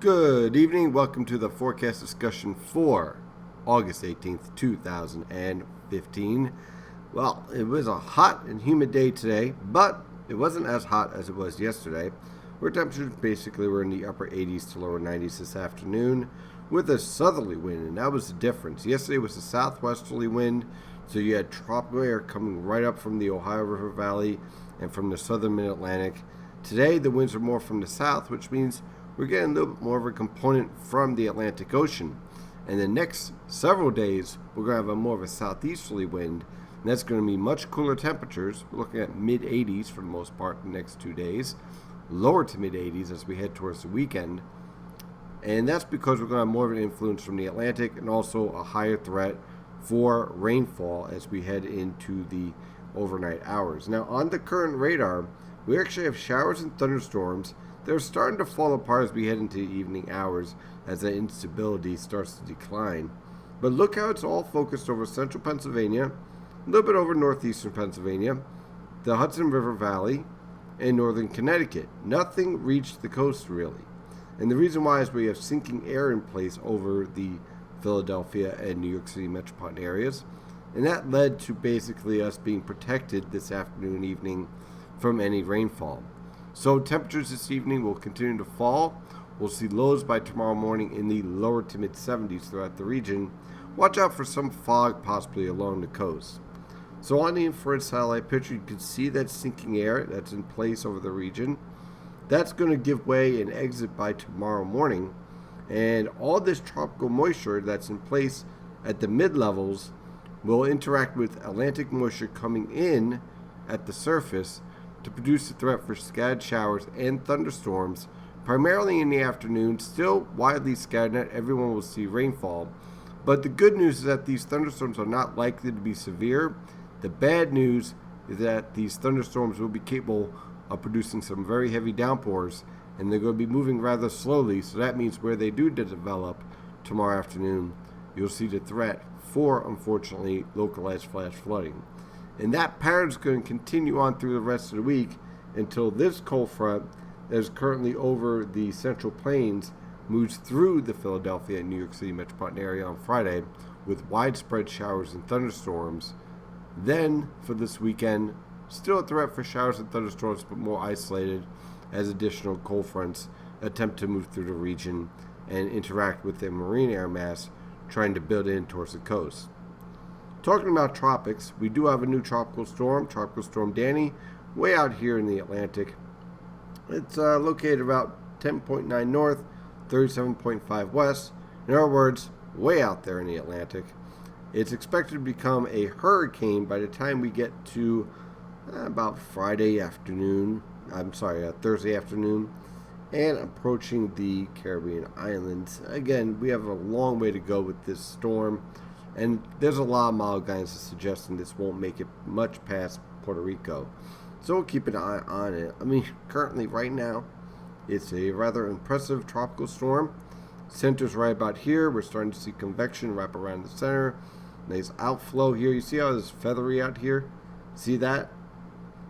Good evening. Welcome to the forecast discussion for August 18th, 2015. Well, it was a hot and humid day today, but it wasn't as hot as it was yesterday, where temperatures basically were in the upper 80s to lower 90s this afternoon with a southerly wind, and that was the difference. Yesterday was a southwesterly wind, so you had tropical air coming right up from the Ohio River Valley and from the southern mid-Atlantic. Today, the winds are more from the south, which means we're getting a little bit more of a component from the Atlantic Ocean. And the next several days, we're going to have more of a southeasterly wind, and that's going to be much cooler temperatures. We're looking at mid-80s for the most part the next 2 days, lower to mid-80s as we head towards the weekend. And that's because we're going to have more of an influence from the Atlantic and also a higher threat for rainfall as we head into the overnight hours. Now, on the current radar, we actually have showers and thunderstorms. They're starting to fall apart as we head into the evening hours as that instability starts to decline. But look how it's all focused over central Pennsylvania, a little bit over northeastern Pennsylvania, the Hudson River Valley, and northern Connecticut. Nothing reached the coast really. And the reason why is we have sinking air in place over the Philadelphia and New York City metropolitan areas. And that led to basically us being protected this afternoon and evening from any rainfall. So temperatures this evening will continue to fall. We'll see lows by tomorrow morning in the lower to mid 70s throughout the region. Watch out for some fog possibly along the coast. So on the infrared satellite picture, you can see that sinking air that's in place over the region. That's going to give way and exit by tomorrow morning. And all this tropical moisture that's in place at the mid-levels will interact with Atlantic moisture coming in at the surface to produce a threat for scattered showers and thunderstorms, primarily in the afternoon, still widely scattered. Not everyone will see rainfall. But the good news is that these thunderstorms are not likely to be severe. The bad news is that these thunderstorms will be capable of producing some very heavy downpours, and they're going to be moving rather slowly, so that means where they do develop tomorrow afternoon, you'll see the threat for, unfortunately, localized flash flooding. And that pattern is going to continue on through the rest of the week until this cold front that is currently over the Central Plains moves through the Philadelphia and New York City metropolitan area on Friday with widespread showers and thunderstorms. Then, for this weekend, still a threat for showers and thunderstorms, but more isolated as additional cold fronts attempt to move through the region and interact with the marine air mass trying to build in towards the coast. Talking about tropics, we do have a new tropical storm Danny, way out here in the Atlantic. It's located about 10.9 north, 37.5 west. In other words, way out there in the Atlantic. It's expected to become a hurricane by the time we get to about Thursday afternoon, and approaching the Caribbean islands. Again, we have a long way to go with this storm. And there's a lot of model guidance suggesting this won't make it much past Puerto Rico. So we'll keep an eye on it. I mean, currently, right now, it's a rather impressive tropical storm. Center's right about here. We're starting to see convection wrap around the center. Nice outflow here. You see how it's feathery out here? See that?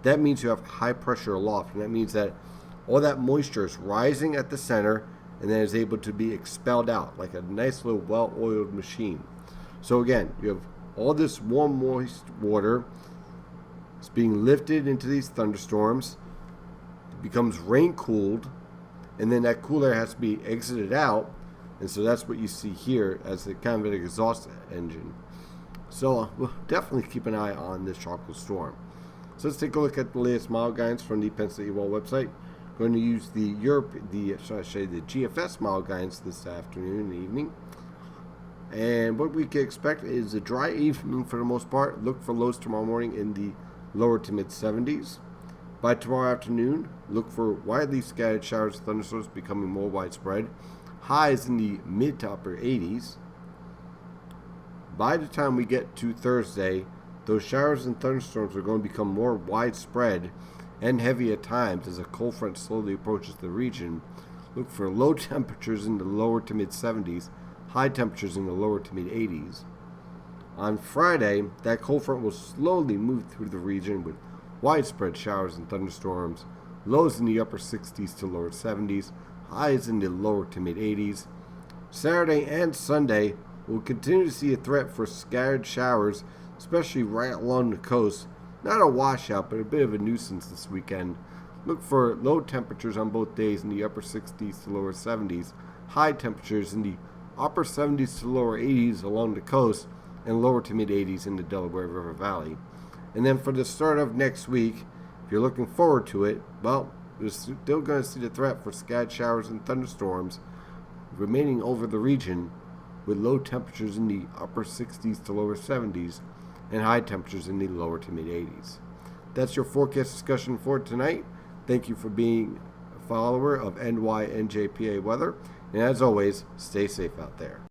That means you have high pressure aloft. And that means that all that moisture is rising at the center and then is able to be expelled out like a nice little well-oiled machine. So again, you have all this warm, moist water. It's being lifted into these thunderstorms. It becomes rain-cooled, and then that cool air has to be exited out. And so that's what you see here as a kind of an exhaust engine. So we'll definitely keep an eye on this tropical storm. So let's take a look at the latest model guidance from the Penn State website. I'm going to use the GFS model guidance this afternoon and evening. And what we can expect is a dry evening for the most part. Look for lows tomorrow morning in the lower to mid 70s. By tomorrow afternoon, look for widely scattered showers and thunderstorms becoming more widespread. Highs in the mid to upper 80s. By the time we get to Thursday, those showers and thunderstorms are going to become more widespread and heavy at times as a cold front slowly approaches the region. Look for low temperatures in the lower to mid 70s. High temperatures in the lower to mid 80s. On Friday, that cold front will slowly move through the region with widespread showers and thunderstorms, lows in the upper 60s to lower 70s, highs in the lower to mid 80s. Saturday and Sunday, we'll continue to see a threat for scattered showers, especially right along the coast. Not a washout, but a bit of a nuisance this weekend. Look for low temperatures on both days in the upper 60s to lower 70s, high temperatures in the upper 70s to lower 80s along the coast, and lower to mid 80s in the Delaware River Valley. And then for the start of next week, if you're looking forward to it, well, you're still going to see the threat for scattered showers and thunderstorms remaining over the region, with low temperatures in the upper 60s to lower 70s and high temperatures in the lower to mid 80s. That's your forecast discussion for tonight. Thank you for being a follower of NYNJPA Weather, and as always, stay safe out there.